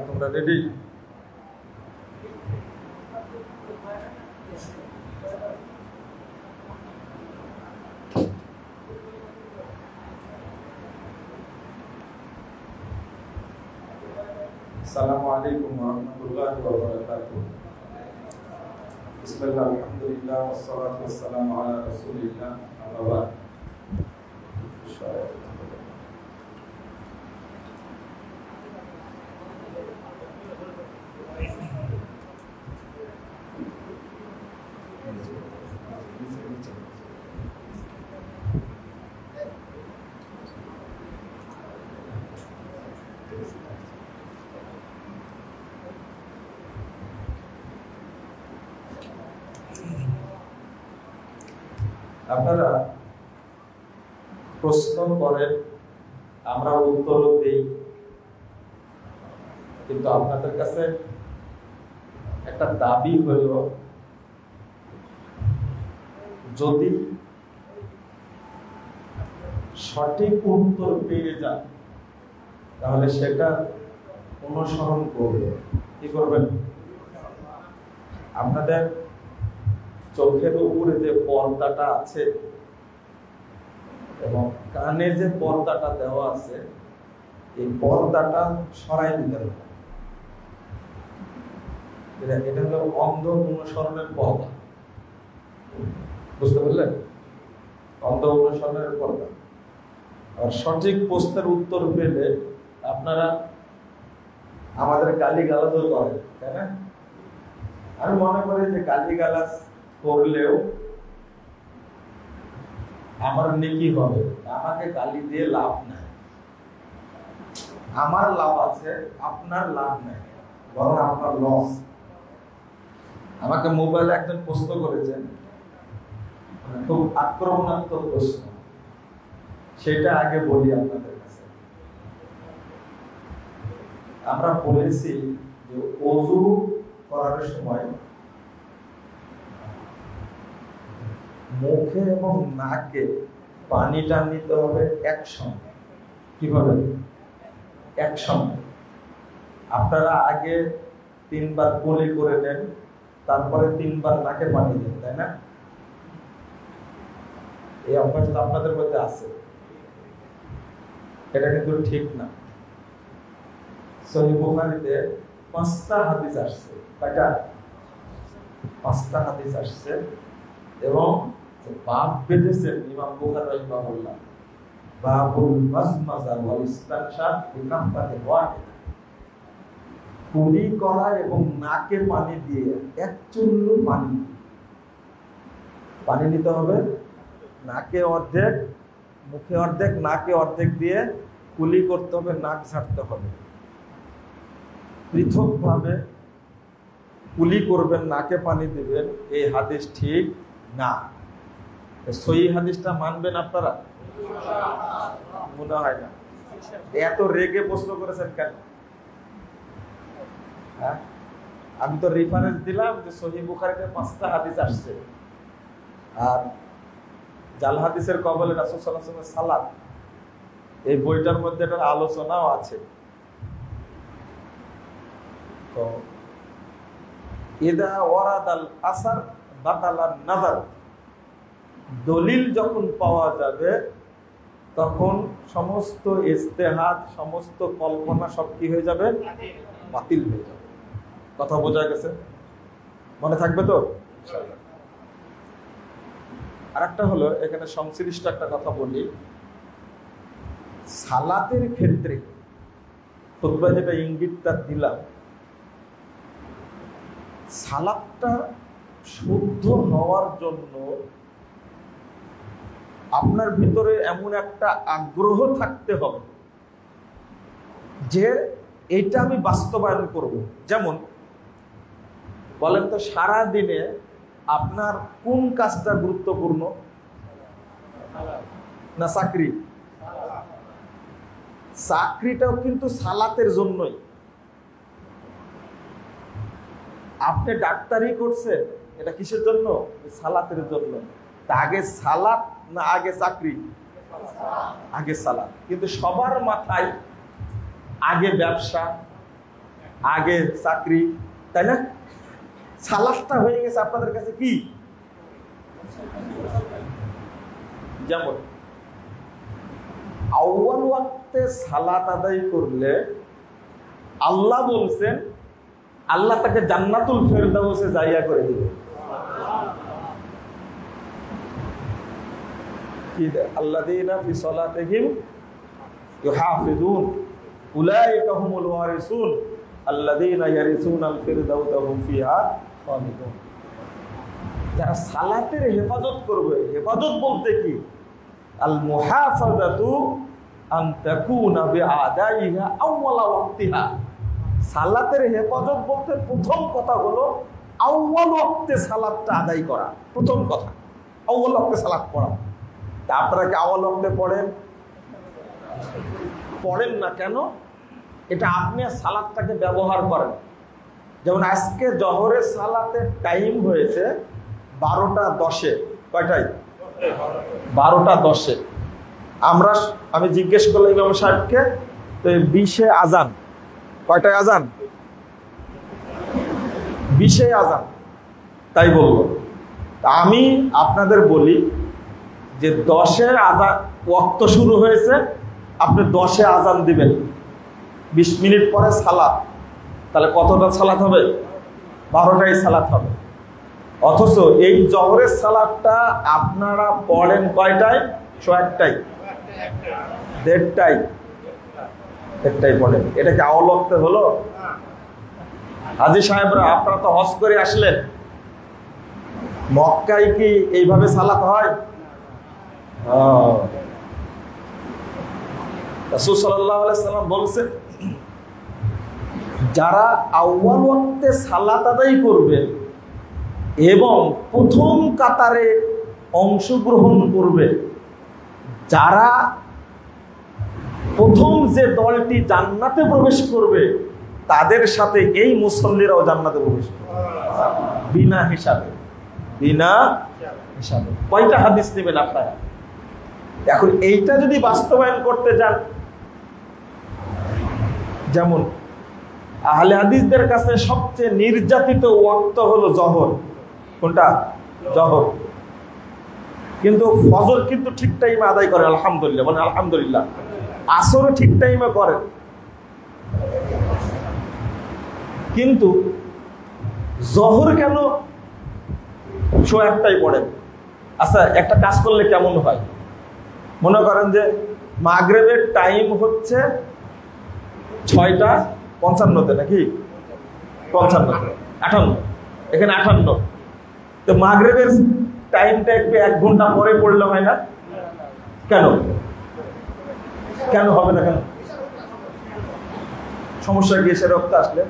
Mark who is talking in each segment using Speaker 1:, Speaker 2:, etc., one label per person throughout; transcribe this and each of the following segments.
Speaker 1: তোমরা রেডি? আসসালামু আলাইকুম ওয়া রাহমাতুল্লাহি ওয়া বারাকাতুহু। বিসমিল্লাহ, আলহামদুলিল্লাহ, ওয়াসসালাতু ওয়াসসালামু আলা রাসূলিল্লাহ, আম্মা বা'দ। আপনারা প্রশ্ন করেন, আমরা উত্তর দিই, কিন্তু আপনাদের কাছে একটা দাবি হলো, যদি সঠিক উত্তর পেয়ে যান তাহলে সেটা অনুসরণ করবে। কি করবেন? আপনাদের চোখের উপরে যে পর্দাটা আছে এবং কানে যে পর্দাটা দেওয়া আছে, এই পর্দাটা সরাই দিতে হবে। এটা হলো অন্ধ অনুসরণের পর্দা। বুঝতে পারলেন? অন্ধ অনুসরণের পর্দা। আর সঠিক প্রশ্নের উত্তর পেলে আপনারা আমাদের গালিগালাজ করেন, তাই না? আমি মনে করি যে গালিগালাজ করলেও আমার নেকি হবে, আমাকে গালি দিয়ে লাভ নাই। আমার লাভ আছে, আপনার লাভ নাই, বরং আপনার লস। আমাকে মোবাইলে একজন প্রশ্ন করেছেন, খুব আক্রমণাত্মক প্রশ্ন, সেটা আগে বলি আপনাদের কাছে। আমরা বলেছি যে ওযু করার সময় মুখে এবং নাকে পানিটা নিতে হবে একসঙ্গে। কিভাবে? একসঙ্গে। আপনারা আগে 3 বার কুলি করে নেন, তারপরে 3 বার নাকে পানি দেন, তাই না? এই অভ্যাসটা আপনাদের মধ্যে আছে, এটা কিন্তু ঠিক না। সহিহ বুখারীতে 5টা হাদিস আসছে। কয়টা? 5টা হাদিস আসছে এবং বাব বেঁধেছেন ইমাম বুখারী রাহিমাহুল্লাহ, বাবুল মাসমাজা ওয়াল ইস্তানশাক বিকাফাতি ওয়াহিদা। কুলি করা এবং নাকে পানি দিয়ে, এক চুল্লু পানি নিতে হবে, নাকে অর্ধেক, মুখে অর্ধেক, নাকে অর্ধেক দিয়ে কুলি করতে হবে, নাক ঝাড়তে হবে। পৃথকভাবে কুলি করবেন, নাকে পানি দিবেন, এই হাদিস ঠিক না। সহিহ হাদিসটা মানবেন আপনারা? মনে হয় না। এত রেগে প্রশ্ন করেছেন কেন? হ্যাঁ, আমি তো রেফারেন্স দিলাম যে সহিহ বুখারীতে 5টা হাদিস আসছে, আর জাল হাদিসের কবলে রাসূল সাল্লাল্লাহু আলাইহি ওয়াসাল্লাম সালাত, এই বইটার মধ্যে এটার আলোচনাও আছে। তো ইদা ওয়ারাদাল আসার বাতালান নাযার, দলিল যখন পাওয়া যাবে তখন সমস্ত ইজতিহাদ, সমস্ত কল্পনা সব কি হয়ে যাবে? বাতিল হয়ে যাবে। কথা বোঝা গেছে? মনে থাকবে তো? আর একটা হলো, এখানে সংশ্লিষ্ট একটা কথা বলি, সালাতের ক্ষেত্রে খুতবায় যেটা ইঙ্গিতটা দিলাম, সালাতটা শুদ্ধ হওয়ার জন্য আপনার ভিতরে এমন একটা আগ্রহ থাকতে হবে যে এটা আমি বাস্তবায়ন করব। যেমন বলেন তো, সারা দিনে আপনার কোন কাজটা গুরুত্বপূর্ণ? না চাকরি? চাকরিটাও কিন্তু সালাতের জন্যই। আপনি ডাক্তারি করছেন, এটা কিসের জন্য? সালাতের জন্য। আগে সালাত না আগে চাকরি? আগে সালাত। কিন্তু সবার মাথায় আগে ব্যবসা, আগে চাকরি, তাই না? সালাতটা হয়ে গেছে আপনাদের কাছে কি? যেমন আউয়াল ওয়াক্তে সালাত আদায় করলে আল্লাহ বলছেন আল্লাহ তাকে জান্নাতুল ফেরদাউসে জায়গা করে দিবে। আল্লাযীনা ফি সালাতিহিম ইউহাফিজুন উলাইকা হুমুল ওয়ারিসুন আল্লাযীনা ইয়ারিসুনাল ফিরদাউসা হুম ফিহা খালিদুন। যারা সালাতের হেফাজত করবে, হেফাজত বলতে কি? আল মুহাফাজাতু আন তাকুনা বিআদাইহা আউওয়ালা ওয়াক্তিহা। সালাতের হেফাজত বলতে প্রথম কথা হলো আউয়াল ওয়াক্তে সালাতটা আদায় করা। প্রথম কথা আউয়াল ওয়াক্তে সালাত পড়া। আপনারা কি আউয়াল ওয়াক্তে পড়েন? পড়েন না কেন? এটা আপনি সালাতটাকে ব্যবহার করেন। যেমন আজকে জোহরের সালাতের টাইম হয়েছে 12:10। কয়টায়? 12:10। আমি জিজ্ঞেস করলাম ইমাম সাহেবকে, তো 20-এ আজান। কয়টায় আজান? 20-এ আজান, তাই বলবো। আমি আপনাদের বলি যে 10-এ আজান ওয়াক্ত শুরু হয়েছে, আপনি 10-এ আজান দিবেন, 20 মিনিট পরে সালাত, তাহলে কতটা সালাত হবে? 12টাই সালাত হবে। অথচ এই জোহরের সালাতটা আপনারা পড়েন কয়টায়? 1টায়, 1টায় পড়েন। এটা কি আউয়াল ওয়াক্তে হলো? হাজী সাহেবরা, আপনারা তো হজ করে আসলেন, মক্কায় কি এইভাবে সালাত হয়? রাসূল সাল্লাল্লাহু আলাইহি সাল্লাম বলেছেন, যারা আউয়াল ওয়াক্তে সালাত আদায় করবে এবং প্রথম কাতারে অংশগ্রহণ করবে, যারা প্রথম যে দলটি জান্নাতে প্রবেশ করবে তাদের সাথে এই মুসল্লিরাও জান্নাতে প্রবেশ করবে বিনা হিসাবে। বিনা হিসাবে। কয়টা হাদিস নেবেন আপনারা? এখন এইটা যদি বাস্তবায়ন করতে যান, যেমন আহলে হাদিসদের কাছে সবচেয়ে নির্যাতিত ওয়াক্ত হলো জোহর। কোনটা? জোহর। কিন্তু ফজর কিন্তু ঠিক টাইমে আদায় করে, আলহামদুলিল্লাহ, মানে আলহামদুলিল্লাহ। আসরও ঠিক টাইমে করে, কিন্তু জোহর কেন 1টায় পড়েন? আচ্ছা, একটা কাজ করলে কেমন হয়? মনে করেন যে মাগরিবের টাইম হচ্ছে 6:55 নাকি 55, 58, এখানে 58। তো মাগরিবের টাইমটা একটু 1 ঘন্টা পরে পড়লে হয় না? কেন? কেন হবে না? কেন? সমস্যা কি? এসে রক্ত আসলে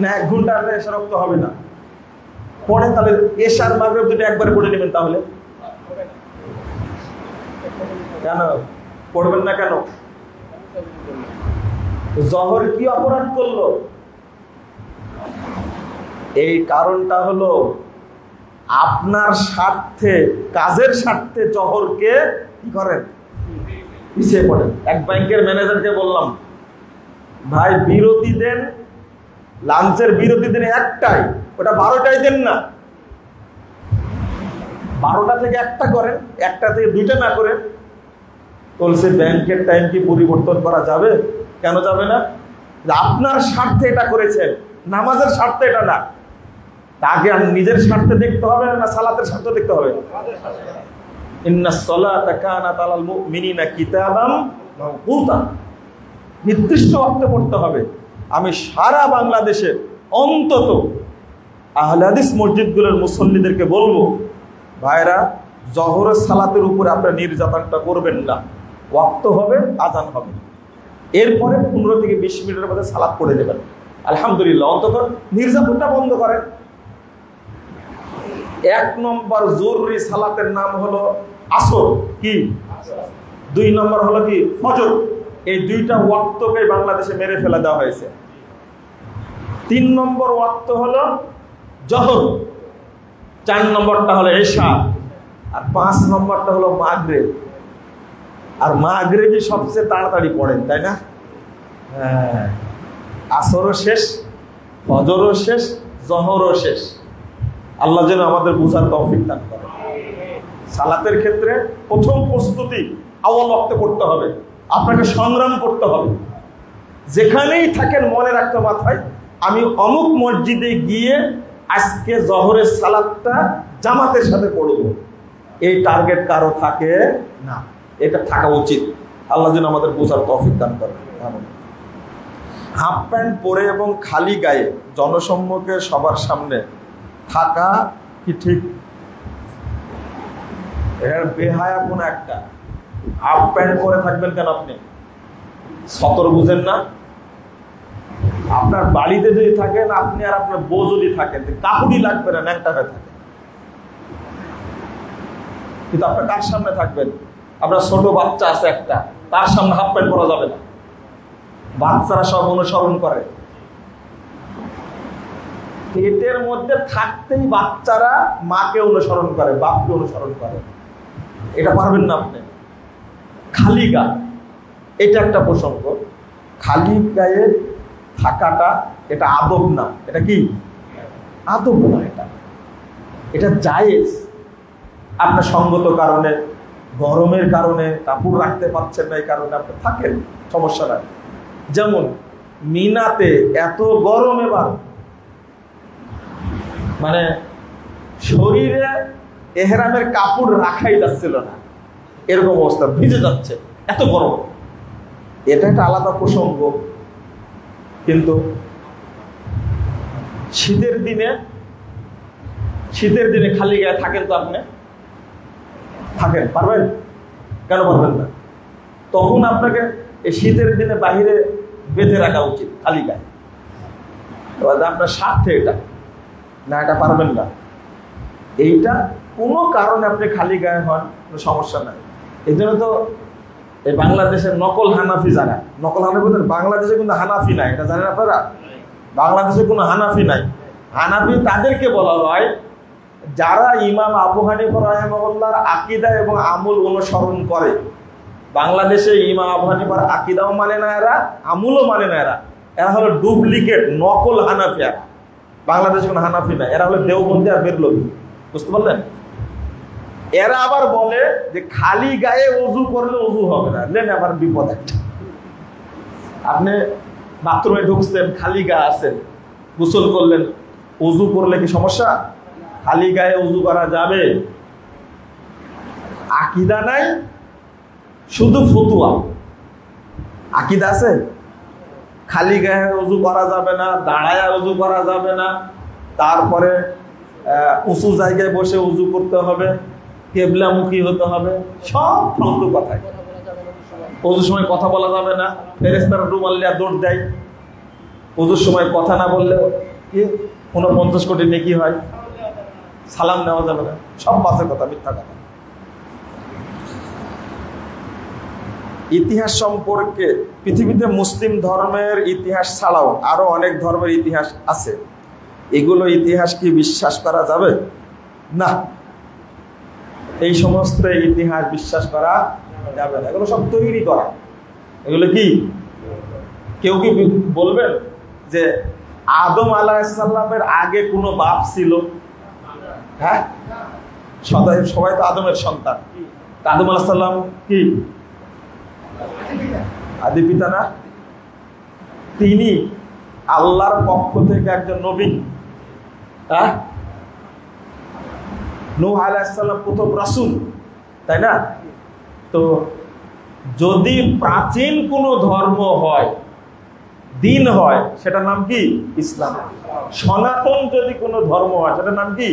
Speaker 1: না, 1 ঘন্টা আসলে এসে রক্ত হবে না। পড়েন তাহলে, এশার মাগরিব দুটো একবারে পড়ে নেবেন। তাহলে কেন পড়বেন না? কেন? জোহর কি অপরাধ করলো? এই কারণটা হলো আপনার স্বার্থে, কাজের স্বার্থে জোহরকে কি করেন? পিছিয়ে পড়েন। এক ব্যাংকের ম্যানেজারকে বললাম, ভাই বিরতি দেন, লাঞ্চের বিরতি দেন 1টায়, ওটা 12টায় দেন না। 12টা থেকে 1টা করেন, 1টা থেকে 2টা না করেন, বলছে ব্যাংকের টাইম কি পরিবর্তন করা যাবে? কেন যাবে না? আপনার স্বার্থে এটা করেছেন, নামাজের স্বার্থে এটা না। আগে নিজের স্বার্থে দেখতে হবে না সালাতের স্বার্থে দেখতে হবে? ইন্নাস সালাতা কানাত আলাল মুমিনিনা কিতাবাম মাওকুতা, নির্দিষ্ট ওয়াক্তে পড়তে হবে। আমি সারা বাংলাদেশে অন্তত আহলে হাদিস মসজিদগুলোর মুসল্লিদেরকে বলবো, ভাইরা জোহরের সালাতের উপরে আপনারা নির্যাতনটা করবেন না। ওয়াক্ত হবে, আযান হবে, এরপরে 15 থেকে 20 মিনিটের মধ্যে সালাত পড়ে দেবেন। আলহামদুলিল্লাহ, অন্তত নির্যাতনটা বন্ধ করেন। 1 নম্বর জরুরি সালাতের নাম হলো আসর, কি? 2 নম্বর হলো কি? ফজর। এই 2টা ওয়াক্তকে বাংলাদেশে মেরে ফেলে দেওয়া হয়েছে। 3 নম্বর ওয়াক্ত হলো জোহর, 4 নম্বরটা হলো এশা, আর 5 নম্বরটা হলো মাগরিব। আর মাগরিবই সবচেয়ে তাড়াতাড়ি পড়েন, তাই না? হ্যাঁ, আসরও শেষ, ফজরও শেষ, জোহরও শেষ। আল্লাহ যেন আমাদের বুঝার তৌফিক দান করে। সালাতের ক্ষেত্রে প্রথম প্রস্তুতি আউয়াল ওয়াক্তে করতে হবে, আপনাকে সংগ্রাম করতে হবে। যেখানেই থাকেন মনে রাখতে মাথায়, আমি অমুক মসজিদে গিয়ে আজকে জোহরের সালাতটা জামাতের সাথে পড়ব, এই টার্গেট কারো থাকে না, এটা থাকা উচিত। আল্লাহ যেন আমাদের বোঝার তৌফিক দান করে। হাফ প্যান্ট পরে এবং খালি গায়ে জনসম্মুখে সবার সামনে থাকা কি ঠিক? এর বেহায়া কোন একটা। হাফ প্যান্ট পরে থাকবেন কেন আপনি? সতর বুঝেন না? আপনার বাড়িতে যদি থাকেন, আপনি আর আপনার বউ যদি থাকেন, কাপড়ই লাগবে না, ন্যাংটা হয়ে থাকে। কিন্তু আপনার কার সামনে থাকবেন? আপনার ছোট বাচ্চা আছে একটা, তার সামনে হাফ প্যান্ট পরা যাবে না। বাচ্চারা সব অনুসরণ করে, পেটের মধ্যে থাকতেই বাচ্চারা মাকে অনুসরণ করে, বাপকে অনুসরণ করে। এটা পারবেন না আপনি। খালি গা, এটা একটা প্রসঙ্গ। খালি গায়ে থাকাটা এটা আদব না। এটা কি আদব না? এটা জায়েজ। আপনার সঙ্গত কারণে, গরমের কারণে কাপড় রাখতে পারছেন না, এই কারণে আপনি থাকেন, সমস্যা নাই। যেমন মিনাতে এত গরম, এবার মানে শরীরে এহরামের কাপড় রাখাই যাচ্ছিল না, এরকম অবস্থা, ভিজে যাচ্ছে, এত গরম। এটা একটা আলাদা প্রসঙ্গ। কিন্তু শীতের দিনে খালি গায়ে থাকেন তো আপনি? থাকেন, পারবেন? কেন পারবেন না? তখন আপনাকে এই শীতের দিনে বাহিরে বেঁধে রাখা উচিত খালি গায়ে। আপনার স্বার্থে এটা না, এটা পারবেন না। এইটা কোনো কারণে আপনি খালি গায়ে হন, কোনো সমস্যা নাই। এই জন্য তো এই বাংলাদেশের নকল হানাফি, যারা নকল হানাফি, বাংলাদেশে কিন্তু হানাফি নাই, এটা জানেন আপনারা? বাংলাদেশে কোনো হানাফি নাই। হানাফি তাদেরকে বলা হয় যারা ইমাম আবু হানিফা রাহিমাহুল্লাহর আকীদা এবং আমল অনুসরণ করে। বাংলাদেশে ইমাম আবু হানিফার আকীদাও মানে না এরা, আমলও মানে না এরা। এরা হলো ডুপ্লিকেট, নকল হানাফিয়া। বাংলাদেশে কোনো হানাফি নাই, এরা হলো দেওবন্দি আর বেরলভী। বুঝতে পারলেন? এরা আবার বলে যে খালি গায়ে ওযু করলে ওযু হবে না। লেন আবার বিপদ একটা। আপনি বাথরুমে ঢুকছেন, খালি গায়ে আছেন, গোসল করলেন, ওযু করলে কি সমস্যা? খালি গায়ে ওযু করা যাবে। আকীদা নাই, শুধু ফতোয়া। আকীদা আছে, খালি গায়ে ওযু করা যাবে না, দাঁড়ায় ওযু করা যাবে না, তারপরে উঁচু জায়গায় বসে ওযু করতে হবে, কেবলামুখী হতে হবে, সব ফালতু কথা। ওযুর সময় কথা বলা যাবে না, ফেরেশতারা রুমাল নিয়ে দৌড় দেয়। ওযুর সময় কথা না বললে কি 49 কোটি নেকি হয়। সালাম নেওয়া যাবে না, সব বাজে কথা, মিথ্যা কথা। ইতিহাস সম্পর্কে পৃথিবীতে মুসলিম ধর্মের ইতিহাস ছাড়াও আরো অনেক ধর্মের ইতিহাস আছে। এগুলো ইতিহাস কি বিশ্বাস করা যাবে? না, এই সমস্ত ইতিহাস বিশ্বাস করা যাবে না। এগুলো সব তৈরি করা। এগুলো কি কেউ কি বলবেন যে আদম আলাইহিস সালামের আগে কোনো বাপ ছিল? হ্যাঁ, সবাই তো আদমের সন্তান। আদম আলাইহিস সালাম কি আদি পিতা না? তিনি আল্লাহর পক্ষ থেকে একজন নবী। নূহ আলাইহিস সালাম প্রথম রাসূল, তাই না? তো যদি প্রাচীন কোনো ধর্ম হয়, দিন হয়, সেটার নাম কি? ইসলাম। সনাতন যদি কোনো ধর্ম হয় সেটার নাম কি?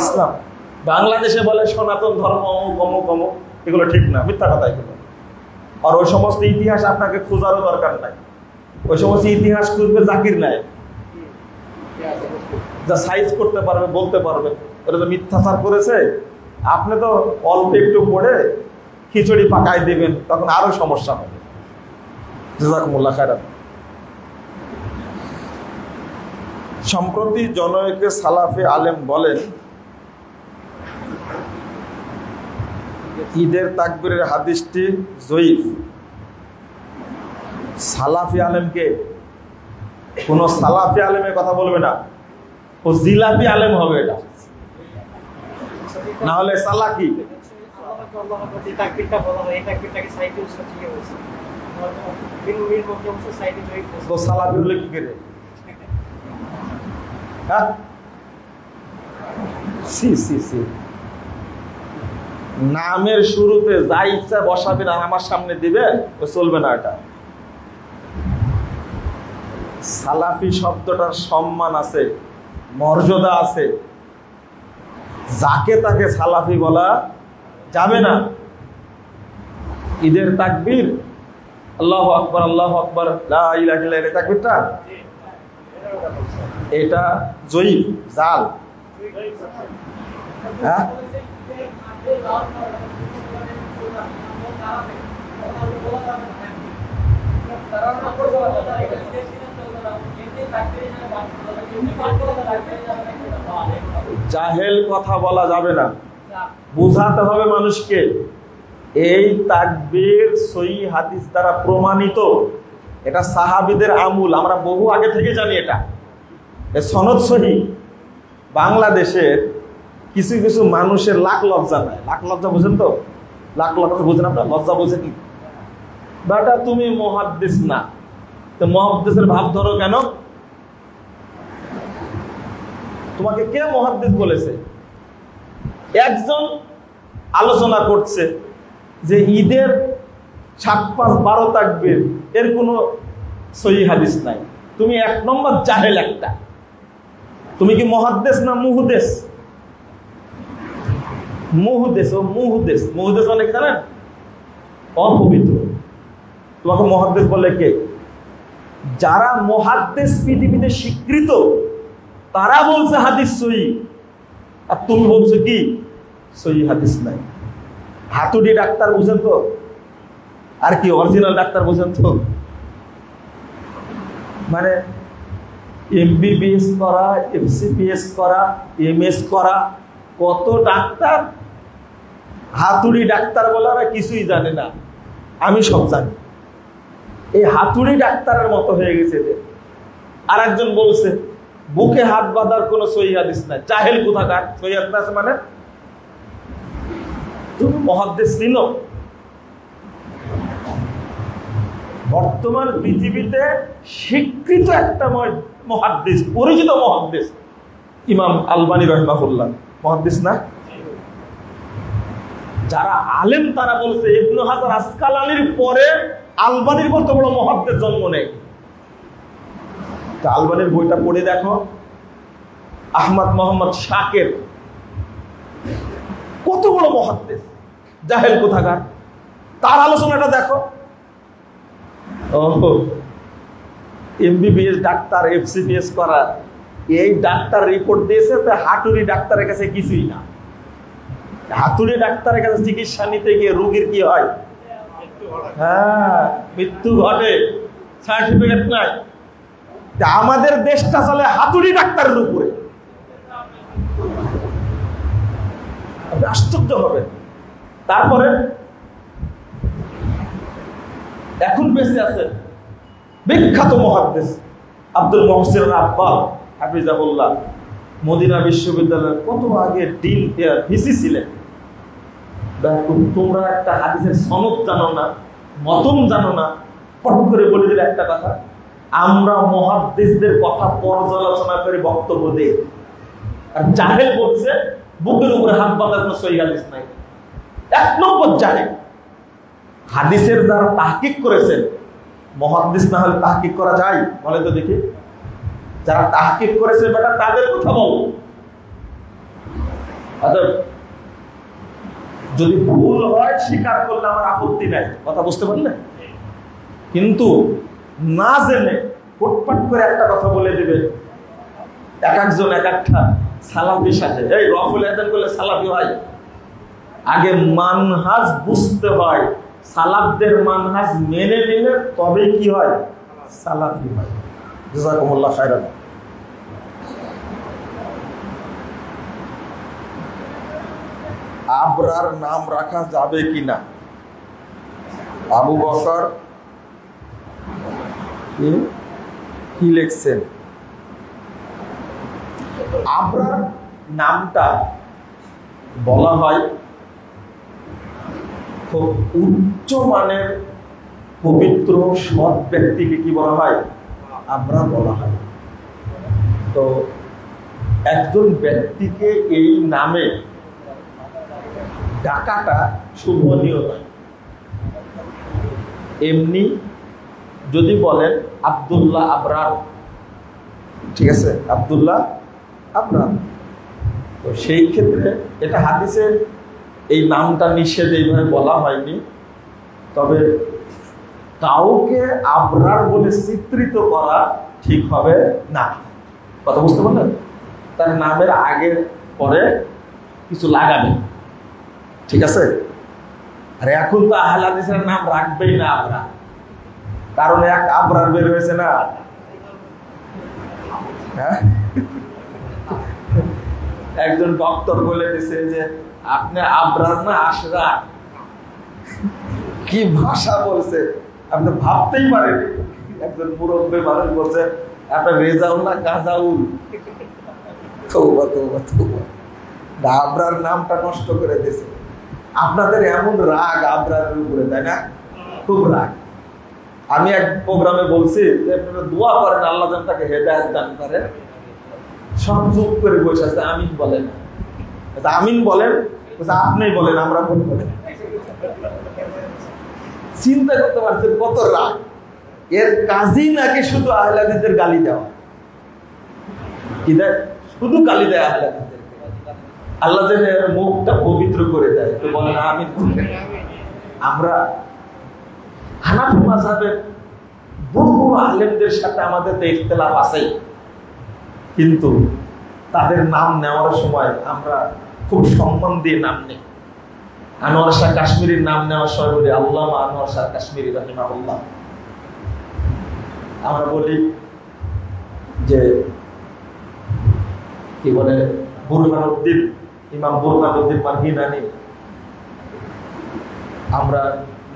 Speaker 1: ইসলাম। বাংলাদেশে বলে সনাতন ধর্ম অমুক অমুক অমুক, এগুলো ঠিক না, মিথ্যা কথা এগুলো। আর ওই সমস্ত ইতিহাস আপনাকে খোঁজারও দরকার নাই। ওই সমস্ত ইতিহাস খুঁজবে জাকির নায়েক, যা সাইজ করতে পারবে, বলতে পারবে। ওটা তো মিথ্যাচার করেছে। আপনি তো অল্প একটু পড়ে খিচুড়ি পাকায় দিবেন, তখন আরো সমস্যা হবে। জাযাকুমুল্লাহ খায়রান। সম্প্রতি জনৈক সালাফি আলেম বলেন, ঈদের তাকবীরের হাদিসটি জয়ীফ। সালাফি আলেমকে কোন সালাফি আলেমের কথা বলবে না, ও জিলাপি আলেম হবে। এটা না হলে সালাকি। তো সালাফি হলে কি করে? হ্যাঁ, নামের শুরুতে যা ইচ্ছা বসাবেন আর আমার সামনে দিবেন, ও চলবে না। এটা সালাফি শব্দটার সম্মান আছে, মর্যাদা আছে। যাকে তাকে সালাফি বলা যাবে না। ঈদের তাকবীর আল্লাহু আকবার আল্লাহু আকবার লা ইলাহা ইল্লাল্লাহ, এই তাকবীরটা এটা জয়ীফ, জাল। হ্যাঁ, জাহেল কথা বলা যাবে না, বুঝাতে হবে মানুষকে। এই তাকবীর সহিহ হাদিস দ্বারা প্রমাণিত, এটা সাহাবীদের আমল, আমরা বহু আগে থেকে জানি। এটা সনদ সহিহ। বাংলাদেশের কিছু কিছু মানুষের লাখ লজ্জা নাই। লাখ লজ্জা বুঝেন তো? লাখ লজ্জা বুঝেন আপনার? লজ্জা বুঝেন? বাটা তুমি মুহাদ্দিস না, তো মুহাদ্দিসের ভাব ধরো কেন? তোমাকে কে মুহাদ্দিস বলেছে? একজন আলোচনা করছে যে ঈদের 7-5-12 তাকবীর, এর কোনো সহিহ হাদিস নাই। তুমি 1 নম্বর জাহেল একটা। তুমি কি মুহাদ্দিস না মুহদ্দিস? মুহদ্দিস। ও মুহদ্দিস, মুহদ্দিস মানে কি জানেন? অপবিত্র। তোমাকে মুহাদ্দিস বলে কে? যারা মুহাদ্দিস পৃথিবীতে স্বীকৃত, তারা বলছে হাদিস সহিহ, আর তুমি বলছো কি সহিহ হাদিস নাই। হাতুড়ি ডাক্তার বুঝেন তো? আর কি অরিজিনাল ডাক্তার বুঝেন তো? মানে এমবিবিএস করা, এফসিপিএস করা, এমএস করা, কত ডাক্তার হাতুড়ি ডাক্তার বলারা কিছুই জানে না। আমি সব জানি। এই হাতুড়ি ডাক্তারের মতো হয়ে গেছে। আর একজন বলছে বুকে হাত বাঁধার কোন সহিহ হাদিস নাই। জাহেল কোথাকার? সহিহ হাদিস আছে মানে? তুমি মুহাদ্দিস চিনো? বর্তমান পৃথিবীতে স্বীকৃত একটা মুহাদ্দিস, পরিচিত মুহাদ্দিস ইমাম আলবানী রাহিমাহুল্লাহ, মুহাদ্দিস না? যারা আলেম তারা বলছে ইবনে হাজার আসকালানির পরে আলবানীর মতো বড় মুহাদ্দিস জন্ম নেই। আলবানীর বইটা পড়ে দেখো, আহমদ মোহাম্মদ শাকের, কত বড় মুহাদ্দিস। জাহেল কোথাকার? তার আলোচনাটা দেখো। এমবিবিএস ডাক্তার, এফসিপিএস করা, এই ডাক্তার রিপোর্ট দিয়েছে তো হাতুড়ি ডাক্তারের কাছে কিছুই না। হাতুড়ি ডাক্তারের কাছে চিকিৎসা নিতে গিয়ে রোগীর কি হয়? হ্যাঁ, মৃত্যু ঘটে, সার্টিফিকেট নাই। আমাদের দেশটা চলে হাতুড়ি ডাক্তারের উপরে। আশ্চর্য হবে। তারপরে এখন বেঁচে আছে বিখ্যাত মুহাদ্দিস আব্দুল মুহসিন আব্বাল হাফিজাহুল্লাহ। মদিনা বিশ্ববিদ্যালয়ের কত আগে ডিন ভিসি ছিলেন। তোমরা একটা হাদিসের সনদ জানো না, মতন জানো না, পট করে বলে দিলে একটা কথা। আমরা মুহাদ্দিসদের কথা পর্যালোচনা করে বক্তব্য দেই, আর জাহেল বলছে বুকের উপরে হাত বাঁধার কোনো সহিহ হাদিস নাই। 1 নম্বর জাহেল। হাদিসের যারা তাহকিক করেছেন, মুহাদ্দিস না হলে তাহকিক করা যায়? বলে তো দেখি, যারা তাহকিক করেছে বেটা তাদের কথা বলো। অতএব যদি ভুল হয় স্বীকার করলে আমার আপত্তি নাই, কথা বুঝতে পারলেন? কিন্তু না জেনে ফুটপাট করে একটা কথা বলে দিবে, এক একজন এক একটা সালাফি সাজে। এই রফুল আদান করলে সালাফি হয়? আগে মানহাজ বুঝতে হয়, সালাফদের মানহাজ মেনে নিলে তবে কি হয়? সালাফি হয়। জাযাকুমুল্লাহ খাইরান। আবরার নাম রাখা যাবে কিনা? আবু বকর কি লিখছেন? আবরার নামটা বলা হয় খুব উচ্চ মানের পবিত্র সৎ ব্যক্তিকে কি বলা হয়? আবরার বলা হয়। তো একজন ব্যক্তিকে এই নামে ডাকাটা শুভনীয় নয়। এমনি যদি বলেন আব্দুল্লাহ আবরার, ঠিক আছে, আব্দুল্লাহ আবরার, তো সেই ক্ষেত্রে এটা হাদিসে এই নামটা নিষেধ এইভাবে বলা হয়নি। তবে কাউকে আবরার বলে চিত্রিত করা ঠিক হবে না, কথা বুঝতে পারলেন? তার নামের আগে পরে কিছু লাগাবে, ঠিক আছে? আর এখন তো আহলে হাদিসের নাম রাখবেই না আবরার, কারণ এক আবরার বের হয়েছে না, হ্যাঁ? একজন ডক্টর বলে দিছে যে আপনি আবরার না আশরার। কি ভাষা বলছে আপনি ভাবতেই পারেন। একজন মুরব্বী মানুষ বলছে আপনার রেজাউল না গাজাউল। তওবা তওবা তওবা, আবরার নামটা নষ্ট করে দিয়েছে। আপনাদের এমন রাগ আবরারের উপরে, তাই না? খুব রাগ। আমি এক প্রোগ্রামে বলছি যে আপনারা দোয়া করেন আল্লাহ যেন তাকে হেদায়েত দান করে। সব চুপ করে বসে আছে, আমিন বলেন। আমিন বলেন, আপনি বলেন, আমরা বলবো। চিন্তা করতে পারছেন কত রাগ। এর কাজই নাকি শুধু আহলে হাদিসদের গালি দেওয়া। কি দেয়? শুধু গালি দেয় আহলে হাদিসদের। আল্লাহ যেন এর মুখটা পবিত্র করে দেয়, তো বলেন আমিন। আমরা হানাফি মাযহাবের বড় বড় আলেমদের সাথে আমাদের তো ইখতিলাফ আছে, কিন্তু তাদের নাম নেওয়ার সময় আমরা খুব সম্মান দিয়ে নাম নেই। আনোয়ার শাহ কাশ্মীরির নাম নেওয়ার সময় বলি আল্লামা আনোয়ার শাহ কাশ্মীরি রাহিমাহুল্লাহ। আমরা বলি যে কি বলে বুরহানুদ্দিন, ইমাম বুরহানুদ্দিন মারহিনানি। আমরা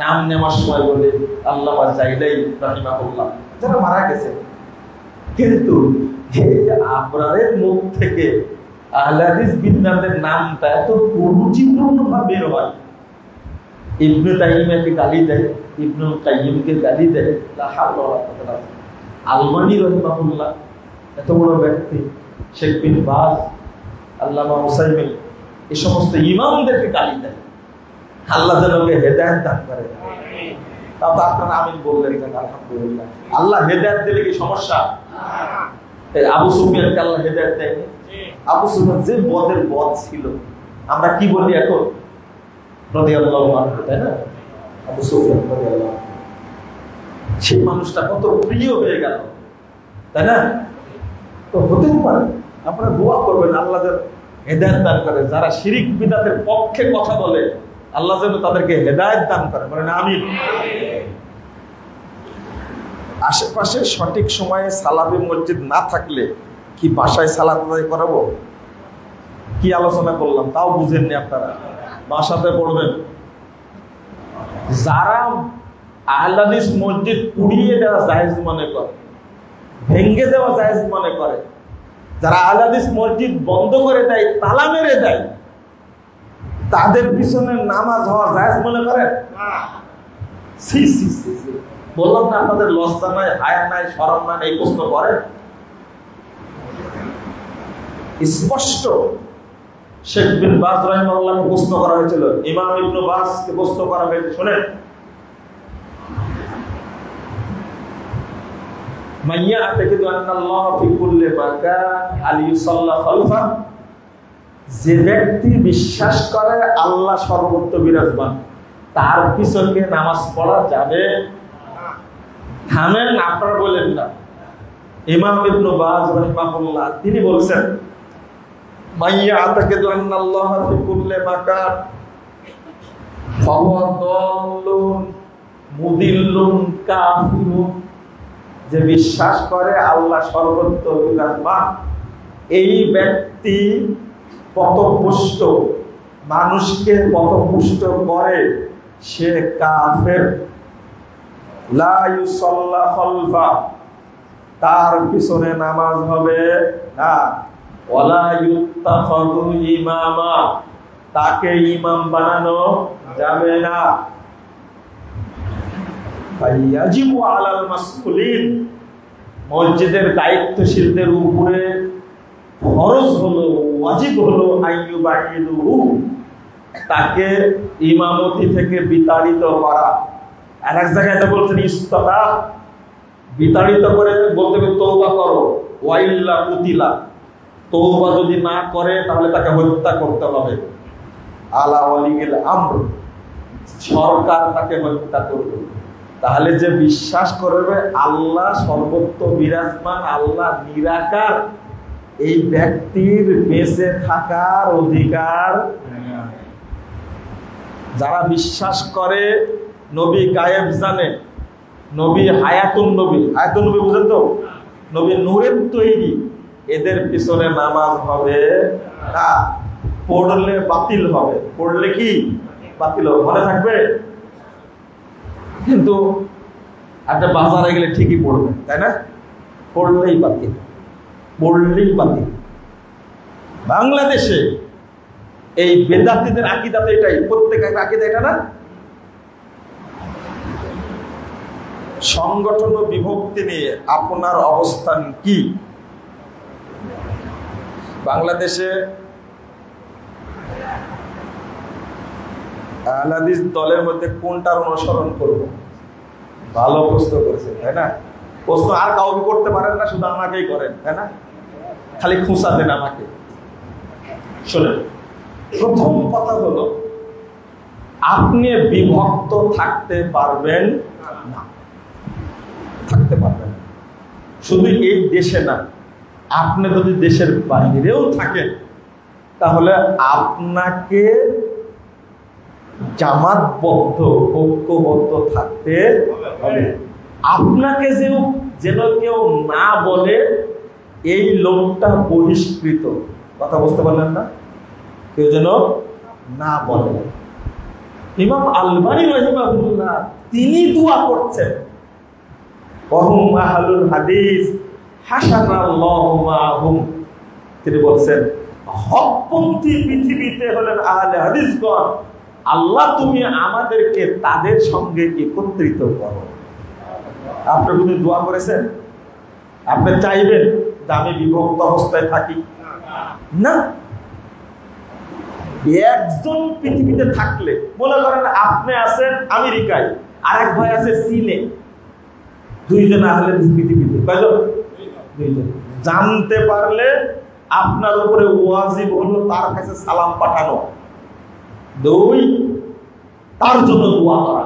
Speaker 1: নাম নেওয়ার সময় বলি আল্লামা জাইলাই রাহিমাহুল্লাহ, যারা মারা গেছে। কিন্তু আবরারের মুখ থেকে আহলে হাদিস বিদ্যানের নামটা এত রুচিপূর্ণ ভাবে বের হয়। ইবনে তাইমিয়াকে গালি দেয়, ইবনুল কাইয়িমকে গালি দেয়, লা হাওলা ওয়ালা কুওয়াতা ইল্লা বিল্লাহ। আলমানি রাহিমাহুল্লাহ এত বড় ব্যক্তি, শেখ বিন বাজ, আল্লামা উসাইমিন, এই সমস্ত ইমামদেরকে গালি দেয়। আল্লাহ যেন ওকে হেদায়েত দান করে। তাও তো আপনারা আমিন বললেন, আলহামদুলিল্লাহ। আল্লাহ হেদায়েত দিলে কি সমস্যা? আবু সুফিয়ানকে আল্লাহ হেদায়েত দেয়নি? আবু সুফিয়ান যে বদের বদ ছিল, আমরা কি বলি এখন? রাদিয়াল্লাহু আনহু, তাই না? আবু সুফিয়ান রাদিয়াল্লাহু আনহু, সেই মানুষটা কত প্রিয় হয়ে গেল, তাই না? তো হতে পারে আপনারা দোয়া করবেন আল্লাহ যেন হেদায়েত দান করে। যারা শিরিক বিদআতের পক্ষে কথা বলে আল্লাহ যেন তাদেরকে হেদায়েত দান করে, বলেন আমিন। আশেপাশে সঠিক সময়ে সালাফি মসজিদ না থাকলে কি বাসায় সালাত আদায় করাবো? কি আলোচনা করলাম তাও বুঝেননি আপনারা। বাসাতে পড়বেন। যারা আহলে হাদিস মসজিদ পুড়িয়ে দেওয়া জায়েজ মনে করে, ভেঙ্গে দেওয়া জায়েজ মনে করে, যারা আহলে হাদিস মসজিদ বন্ধ করে দেয়, তালা মেরে দেয়, তাদের পিছনে নামাজ হওয়া জায়েজ মনে করেন? সি সি সি সি, বললাম না আপনাদের লজ্জা নাই, হায়া নাই, শরম নাই, এই প্রশ্ন করেন? স্পষ্ট শেখ বিন বাজ রাহিমাহুল্লাহকে প্রশ্ন করা হয়েছিল, ইমাম ইবনে বাজকে প্রশ্ন করা হয়েছে, শুনেন। মাইয়া আতাকিদু আন্নাল্লাহ ফি কুল্লি মাকান আল ইউসাল্লা খালফা, যে ব্যক্তি বিশ্বাস করে আল্লাহ সর্বত্র বিরাজমান, তার পিছনে নামাজ পড়া যাবে না। থামেন, আপনারা বলেন না। ইমাম ইবনে বাজ রাহিমাহুল্লাহ তিনি বলেছেন, মাইয়া আতাকিদু আন্নাল্লাহ ফি কুল্লি মাকান ফাহুয়া দাল্লুন মুদিল্লুন কাফিরুন, যে বিশ্বাস করে আল্লাহ সর্বত্র বিরাজমান, এই ব্যক্তি পথভ্রষ্ট, মানুষকে পথভ্রষ্ট করে, সে কাফের। লা ইউসাল্লা খালফা, তার পিছনে নামাজ হবে না। ওয়ালা ইউত্তাখাযু ইমামা, তাকে ইমাম বানানো যাবে না। ফায়াজিবু আলাল মাসউলিন, মসজিদের দায়িত্বশীলদের উপরে ফরজ হলো, ওয়াজিব হলো, আইয়ুবাইদুহু, তাকে ইমামতি থেকে বিতাড়িত করা। আর এক জায়গায় এটা বলছেন ইস্তাতা, বিতাড়িত করে বলতে হবে তওবা করো, ওয়াইল্লা কুতিলা, তওবা যদি না করে তাহলে তাকে হত্যা করতে হবে। আলা ওয়ালিল আমর, সরকার তাকে হত্যা করবে। তাহলে যে বিশ্বাস করবে আল্লাহ সর্বত্র বিরাজমান, আল্লাহ নিরাকার, এই ব্যক্তির বেঁচে থাকার অধিকার। যারা বিশ্বাস করে নবী গায়েব জানে, নবী হায়াতুন নবী, হায়াতুন নবী বুঝেন তো, নবী নূরের তৈরি, এদের পিছনে নামাজ হবে না। পড়লে বাতিল হবে, পড়লে কি বাতিল হবে, মনে থাকবে। কিন্তু একটা বাজারে গেলে ঠিকই পড়বে, তাই না? পড়লেই বাতিল, পড়লেই বাতিল। বাংলাদেশে এই বেদাতীদের আকীদাতে এটাই, প্রত্যেকের আকীদা এটা না। সংগঠন ও বিভক্তি নিয়ে আপনার অবস্থান কি? বাংলাদেশে আহলে হাদিস দলের মধ্যে কোনটার অনুসরণ করব? ভালো প্রশ্ন করেছে, তাই না? প্রশ্ন আর কাউকে করতে পারেন না, শুধু আমাকেই করেন, তাই না? খালি খুঁচা দেন আমাকে। শোনেন, প্রথম কথা হলো, আপনি বিভক্ত থাকতে পারবেন না, থাকতে পারবেন না। শুধু এই দেশে না, আপনি যদি দেশের বাইরেও থাকেন তাহলে আপনাকে জামাতবদ্ধ, ঐক্যবদ্ধ থাকতে হবে। আপনাকে যেন কেউ না বলে এই লোকটা বহিষ্কৃত, কথা বুঝতে পারলেন না? কেউ যেন না বলে। ইমাম আলবানী রাহিমাহুল্লাহ তিনি দোয়া করছেন, ওয়াহুম আহলুল হাদিস হাসানাল্লাহু মাহুম, তিনি বলছেন হকপন্থী পৃথিবীতে হলেন আহলে হাদিসগণ, আল্লাহ তুমি আমাদেরকে তাদের সঙ্গে একত্রিত করো। আপনি যদি দোয়া করেছেন, আপনি চাইবেন যে আমি বিভক্ত অবস্থায় থাকি না। একজন পৃথিবীতে থাকলে, মনে করেন আপনি আছেন আমেরিকায়, আরেক ভাই আছে চীনে, দুইজন আহলে হাদিস পৃথিবীতে, কয়জন? দুইজন। জানতে পারলে আপনার উপরে ওয়াজিব হলো তার কাছে সালাম পাঠানো, দুই তার জন্য দোয়া করা।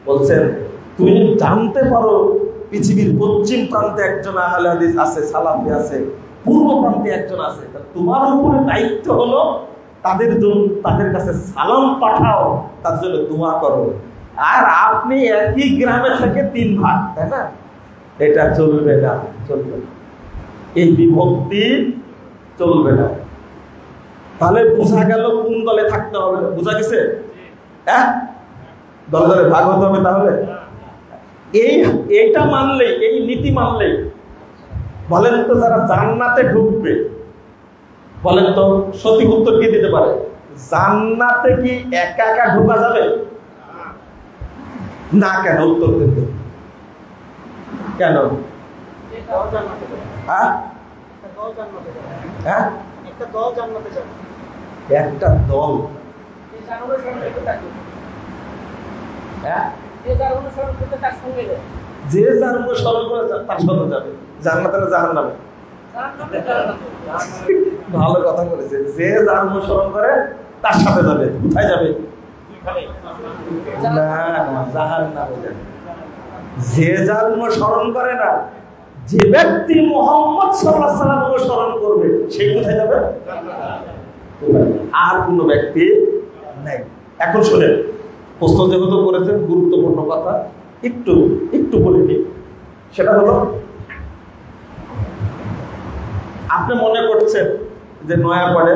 Speaker 1: বলছেন তুমি জানতে পারো পৃথিবীর পশ্চিম প্রান্তে একজন আহলে হাদিস আছে, সালাফি আছে, পূর্ব প্রান্তে একজন আছে, তোমার উপরে দায়িত্ব হলো তাদের জন্য, তাদের কাছে সালাম পাঠাও, তার জন্য দোয়া করো। আর আপনি একই গ্রামে থেকে 3 ভাগ, তাই না? এটা চলবে না, চলবে না, এই বিভক্তি চলবে না। তাহলে বোঝা গেল কোন দলে থাকতে হবে, বোঝা গেছে? দলে দলে ভাগ হতে হবে। তাহলে এইটা মানলেই, এই নীতি মানলেই বলেন তো যারা জান্নাতে ঢুকবে, বলেন তো সঠিক উত্তর কি দিতে পারে? জান্নাতে কি একা একা ঢোকা যাবে না? কেন? উত্তর দিতে কেন? হ্যাঁ, একটা দল যে যার অনুসরণ করে তার সাথে যাবে জান্নাতে না জাহান্নামে? ভালো কথা বলেছে, যে যার অনুসরণ করে তার সাথে যাবে। কোথায় যাবে? না না, জাহান্নামে যাবে। যে যার অনুসরণ করে না, যে ব্যক্তি মুহাম্মদ সাল্লাল্লাহু আলাইহি ওয়াসাল্লাম অনুসরণ করবে সেই কোথায় যাবে? আর কোন ব্যক্তি নাই। এখন শুনেন, প্রশ্ন যেহেতু করেছেন, গুরুত্বপূর্ণ কথা একটু বলে দিই। সেটা হলো, আপনি মনে করছেন যে নয়াপাড়ে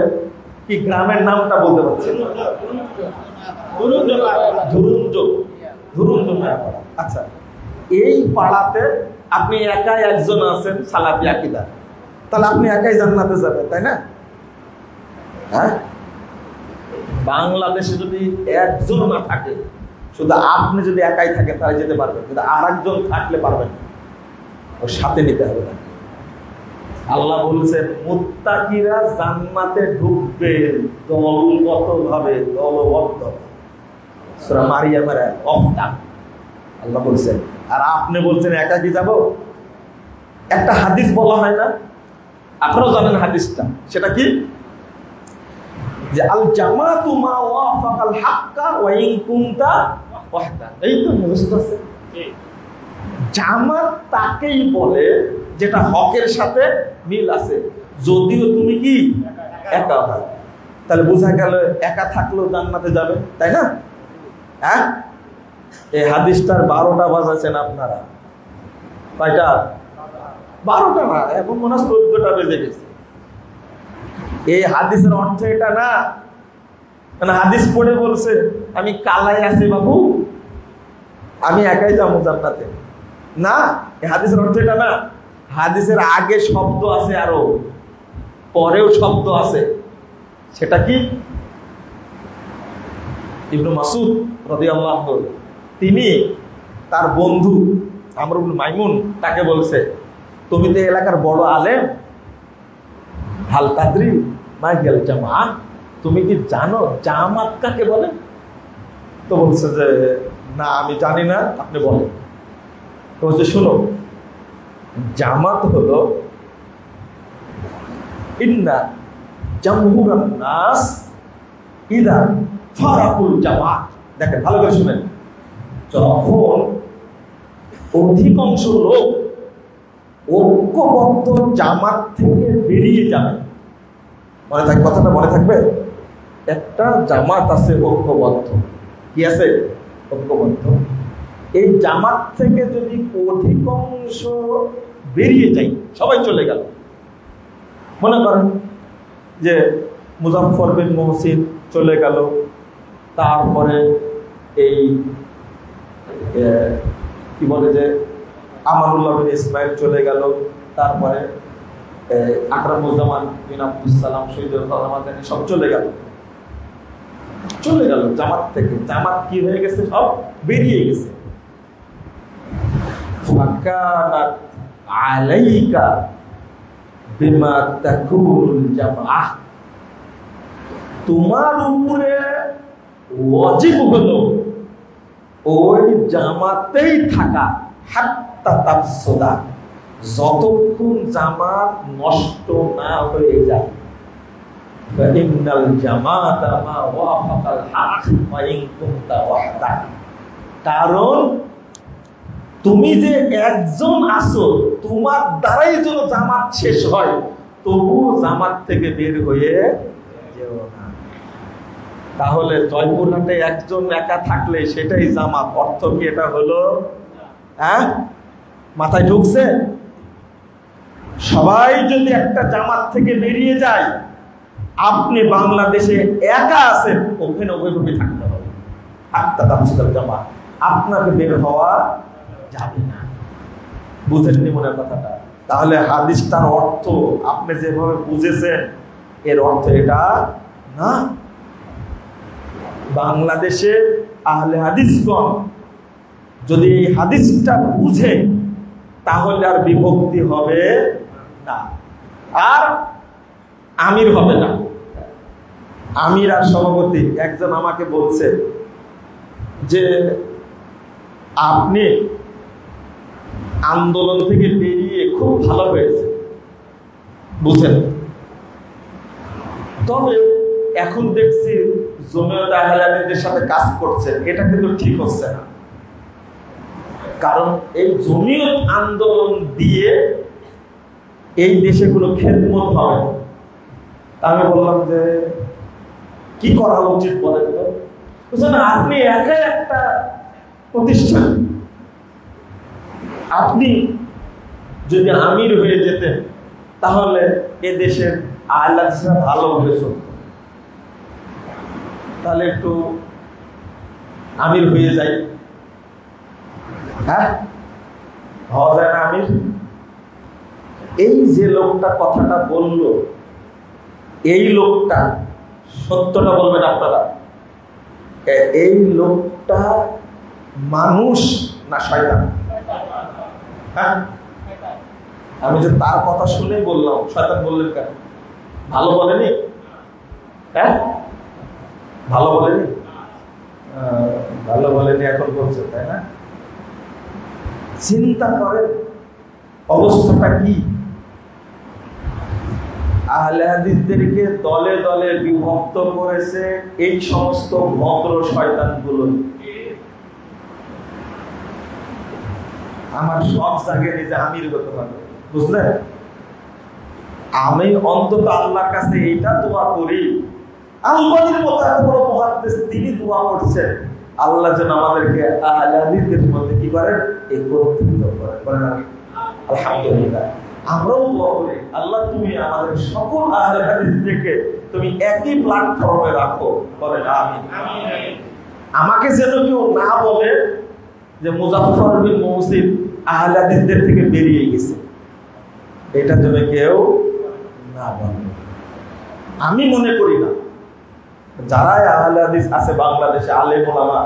Speaker 1: কি গ্রামের নামটা বলতে পারছেন? ধুরুঞ্জ নয়াপাড়া। আচ্ছা, এই পাড়াতে আপনি একাই একজন আছেন সালাফি আকীদা, তাহলে আপনি একাই জান্নাতে যাবেন, তাই না? হ্যাঁ, বাংলাদেশে যদি একজন না থাকে, শুধু আপনি যদি একাই থাকেন তাহলে যেতে পারবেন, কিন্তু আর একজন থাকলে পারবেন না, ওর সাথে নিতে হবে না। আল্লাহ বলছেন মুত্তাকিরা জান্নাতে ঢুকবে দলগতভাবে, দলবদ্ধ। সূরা মারিয়ামের অফটা আল্লাহ বলছেন, আর আপনি বলছেন একাকি যাব। একটা হাদিস বলা হয় না, আপনারাও জানেন হাদিসটা, সেটা কি? যে আল জামাতু মা ওয়াফাকাল হাক্কা ওয়া ইন কুনতা ওয়াহদা। এই তো মুখস্থ আছে। জামাত তাকেই বলে যেটা হকের সাথে মিল আছে, যদিও তুমি কি একা হয়। তাহলে বোঝা গেল একা থাকলেও জান্নাতে যাবে, তাই না? হ্যাঁ, এই হাদিসটার 12টা বাজাচ্ছেন আপনারা। কয়টা? 12টা না, এখন মনে হয় 14টা বেজে গেছে। এই হাদিসের অর্থ এটা না, মানে হাদিস পড়ে বলছে আমি কালাই আছি বাবু, আমি একাই যাবো জান্নাতে। না, এই হাদিসের অর্থ এটা না। হাদিসের আগে শব্দ আছে, আরো পরেও শব্দ আছে। সেটা কি? ইবনে মাসউদ রাদিয়াল্লাহু আনহু তিনি তার বন্ধু আমর ইবনে মাইমুন তাকে বলছে, তুমি তো এলাকার বড় আলেম, হাল তাদরি মা হিয়াল জামাত, তুমি কি জানো জামাত কাকে বলে? তো বলছে যে না, আমি জানি না, আপনি বলেন। তো বলছে শুনো, জামাত হলো ইন্না জামহুরান নাস ইদা ফারাকুল জামাত। দেখেন ভালো করে শুনেন, যখন অধিকাংশ লোক ঐক্যবদ্ধ জামাত থেকে বেরিয়ে যাবে, মনে থাকবে কথাটা, মনে থাকবে। একটা জামাত আছে ঐক্যবদ্ধ, কি আছে? ঐক্যবদ্ধ। এই জামাত থেকে যদি অধিকাংশ বেরিয়ে যায়, সবাই চলে গেল, মনে করেন যে মুজাফফর বিন মুহসিন চলে গেল, তারপরে এই কি বলে যে আমানুল্লাহ বিন ইসমাইল চলে গেল, তারপরে আকরামুজ্জামান বিন আব্দুস সালাম, শহীদুল রহমান, সব চলে গেল জামাত থেকে। জামাত কি হয়ে গেছে? সব বেরিয়ে গেছে। ফাকানাত আলাইকা বিমা তাকুল জামাআহ, তোমার উপরে ওয়াজিব হলো ওই জামাতেই থাকা, হাত্তা তাফসুদা, যতক্ষণ জামাত নষ্ট না হয়ে যায়। ফাইনাল জামাতা মা ওয়াফাকাল হক ওয়া ইন কুনতা ওয়াহদা, কারণ তুমি যে একজন আছো, তোমার দ্বারাই যেন জামাত শেষ হয়, তবু জামাত থেকে বের হয়ে যেও না। তাহলে জয়পুরহাটে একজন একা থাকলে সেটাই জামাত, অর্থ কি এটা হলো? হ্যাঁ, মাথায় ঢুকছে? সবাই যদি একটা জামাত থেকে বেরিয়ে যায়, আপনি বাংলাদেশে একা আছেন, ওখানে ওইভাবে থাকতে হবে। জামাত আপনাকে বের হওয়া যাবে না। বুঝেননি মনের কথাটা? তাহলে হাদিসটার অর্থ আপনি যেভাবে বুঝেছেন এর অর্থ এটা না। বাংলাদেশে আহলে হাদিসগণ যদি এই হাদিসটা বুঝে তাহলে আর বিভক্তি হবে না, আর আমির হবে না। আমির আর সভাপতি। একজন আমাকে বলছে যে আপনি আন্দোলন থেকে বেরিয়ে খুব ভালো হয়েছে, বুঝেন, তবে এখন দেখছি জমিয়ত আহলে হাদিসের সাথে কাজ করছেন, এটা কিন্তু ঠিক হচ্ছে না। কারণ এই জমিয়ত আন্দোলন দিয়ে এই দেশে কোনো খেদমত হবে না। আমি বললাম যে কি করা উচিত বলেন তো? বুঝছেন, আপনি একাই একটা প্রতিষ্ঠান, আপনি যদি আমির হয়ে যেতেন তাহলে এ দেশের আহলে হাদিসরা ভালো হয়ে চলত। তাহলে একটু আমির হয়ে যাই। হ্যাঁ, হওয়া যায় না আমির? এই যে লোকটা কথাটা বলল, এই লোকটা, সত্যটা বলবেন আপনারা, এই লোকটা মানুষ না শয়তান? হ্যাঁ, আমি যে তার কথা শুনে বললাম শয়তান বললেন কেন? ভালো বলেনি? হ্যাঁ, ভালো বলেনি? ভালো বলেনি এখন বলছে, তাই না? চিন্তা করেন অবস্থাটা কি। আহলে হাদিসদেরকে দলে দলে বিভক্ত করেছে এই সমস্ত ভদ্র শয়তানগুলো। আমার সব জায়গায় নিজে আমির হতে হবে, বুঝলেন? আমি অন্তত আল্লাহর কাছে এইটা দোয়া করি, আলবানীর মতো এত বড় মুহাদ্দিস তিনি দোয়া করছেন, আল্লাহ যেন আমাদেরকে আহলে হাদিসদের মধ্যে কি করেন, একত্রিত করেন। আলহামদুলিল্লাহ। আমরাও দোয়া করি, আল্লাহ তুমি আমাদের সকল আহলে হাদিসদেরকে তুমি একই প্ল্যাটফর্মে রাখো, বলেন আমিন। আমাকে যেন কেউ না বলে যে মুজাফফর বিন মুহসিন আহলে হাদিসদের থেকে বেরিয়ে গেছে, এটা যেন কেউ না বলে। আমি মনে করি না, যারা আহলে হাদিস আছে বাংলাদেশে আলেম ওলামা,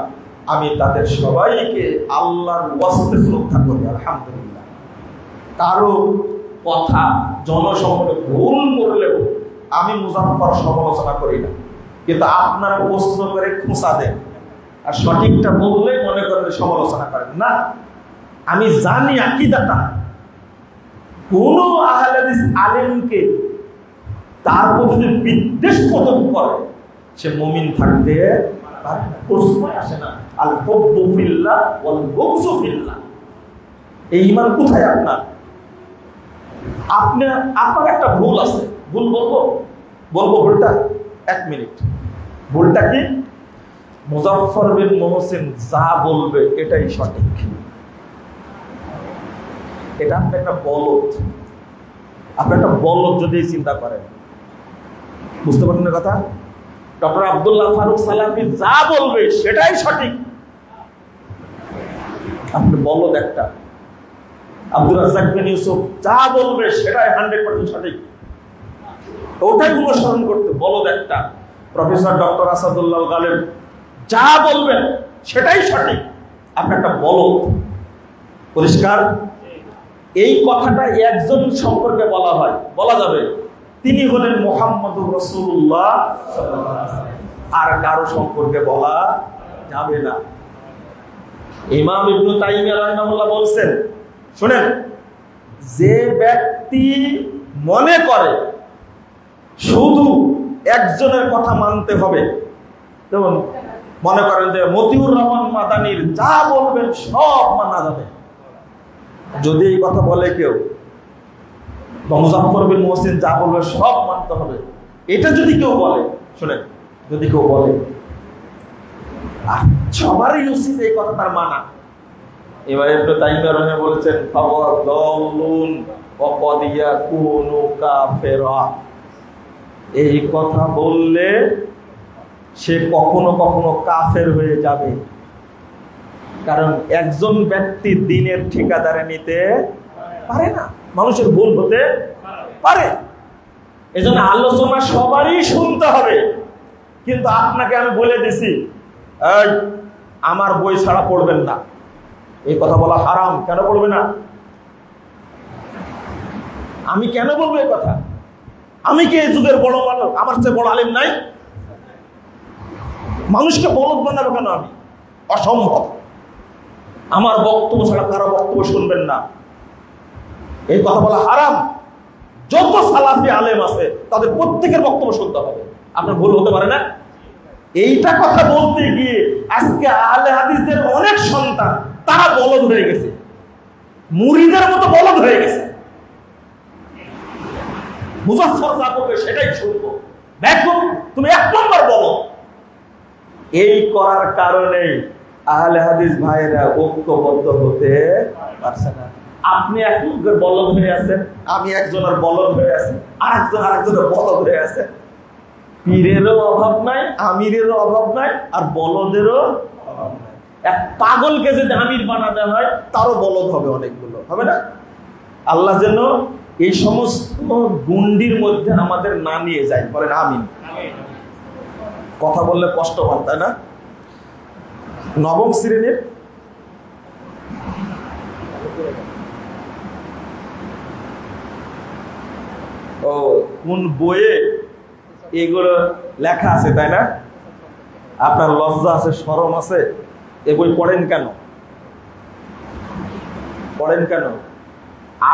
Speaker 1: আমি তাদের সবাইকে আল্লাহর ওয়াস্তে শ্রদ্ধা করি, আলহামদুলিল্লাহ। কারো কথা জনসম্মুখে ভুল করলেও আমি মুজাফফর সমালোচনা করি না, কিন্তু আপনারা প্রশ্ন করে খোঁচা দেন আর সঠিকটা বললে মনে করেন সমালোচনা করেন না। আমি জানি আকীদাটা, কোন আহলে হাদিস আলেমকে তার প্রতি যদি বিদ্বেষ প্রকট করে সে মুমিন থাকতে পারে না, প্রশ্নই আসে না। আল হুব্বু ফিল্লাহ ওয়াল বুগযু ফিল্লাহ। এই ঈমান কোথায় আপনার? আপনার একটা ভুল আছে, ভুল বলবো ভুলটা? 1 মিনিট। ভুলটা কি? মুজাফফর বিন মুহসিন যা বলবে এটাই সঠিক। এটা আপনি একটা বলদ, যদি চিন্তা করেন, বুঝতে পারেন না কথা? ডক্টর আব্দুল্লাহ ফারুক সালাফি যা বলবে সেটাই সঠিক, আপনি বলদ একটা। আব্দুর রাজ্জাক বিন ইউসুফ যা বলবে সেটাই 100% সঠিক, ওটাই অনুসরণ করতে বলদ একটা। প্রফেসর ডক্টর আসাদুল্লাহ গালেব যা বলবেন সেটাই সঠিক, আপনি একটা বলদ। পরিষ্কার? এই কথাটা একজন সম্পর্কে বলা যাবে, তিনি হলেন মুহাম্মদুর রাসূলুল্লাহ, আর কারো সম্পর্কে বলা যাবে না। ইমাম ইবনে তাইমিয়া রাহিমাহুল্লাহ বলছেন, শুনেন, যে ব্যক্তি মনে করে শুধু একজনের কথা মানতে হবে, যেমন মনে করেন যে মতিউর রহমান মাদানির যা বলবেন সব মানা যাবে, যদি এই কথা বলে কেউ, বা মুজাফফর বিন মুহসিন যা বলবে সব মানতে হবে, এটা যদি কেউ বলে, শুনেন, যদি কেউ বলে, সবারই উচিত এই কথা তার মানা। এবার ইবনে তাইমিয়া রাহিমাহুল্লাহ বলেছেন, ফাওয়াদাল্লুন ওয়া ক্বাদ ইয়াকুনু কাফিরা। এই কথা বললে সে কখনো কখনো কাফের হয়ে যাবে। কারণ একজন ব্যক্তি দিনের ঠিকাদারে নিতে পারে না, মানুষের ভুল হতে পারে। এজন্য আলোচনা সবারই শুনতে হবে। কিন্তু আপনাকে আমি বলে দিছি, আমার বই ছাড়া পড়বেন না, এই কথা বলা হারাম। কেন পড়বে না? আমি কেন বলবো এই কথা? আমি কি এই যুগের বড় মানুষ? আমার চেয়ে বড় আলেম নাই? মানুষকে বলদ বানাবো কেন আমি? অসম্ভব। আমার বক্তব্য ছাড়া কারো বক্তব্য শুনবেন না, এই কথা বলা হারাম। যত সালাফি আলেম আছে তাদের প্রত্যেকের বক্তব্য শুনতে হবে। আপনার ভুল হতে পারে না? এইটা কথা বলতে গিয়ে আজকে আহলে হাদিসদের অনেক সন্তান তারা বলদ হয়ে গেছে, মুরিদের মতো বলদ হয়ে গেছে। মুজাফফর যা বলবে সেটাই শুনবো। দেখো তুমি এক নম্বর বলো। এই করার কারণে আহলে হাদিস ভাইরা ঐক্যবদ্ধ হতে পারছে না। আপনি একজনের বলদ হয়ে আছেন, আমি একজনের বলদ হয়ে আছি, আরেকজনের বলদ হয়ে আছে। পীরেরও অভাব নাই, আমিরেরও অভাব নাই, আর বলদেরও অভাব নাই। এক পাগলকে যদি আমির বানাতে হয় তারও বলদ হবে অনেকগুলো, হবে না? আল্লাহ যেন এই সমস্ত গুন্ডির মধ্যে আমাদের না নিয়ে যায়, বলেন আমিন। কথা বললে কষ্ট পান, তাই না? নবম শ্রেণীর কোন বইয়ে এগুলো লেখা আছে, তাই না? আপনার লজ্জা আছে, শরম আছে, এ বই পড়েন কেন? পড়েন কেন?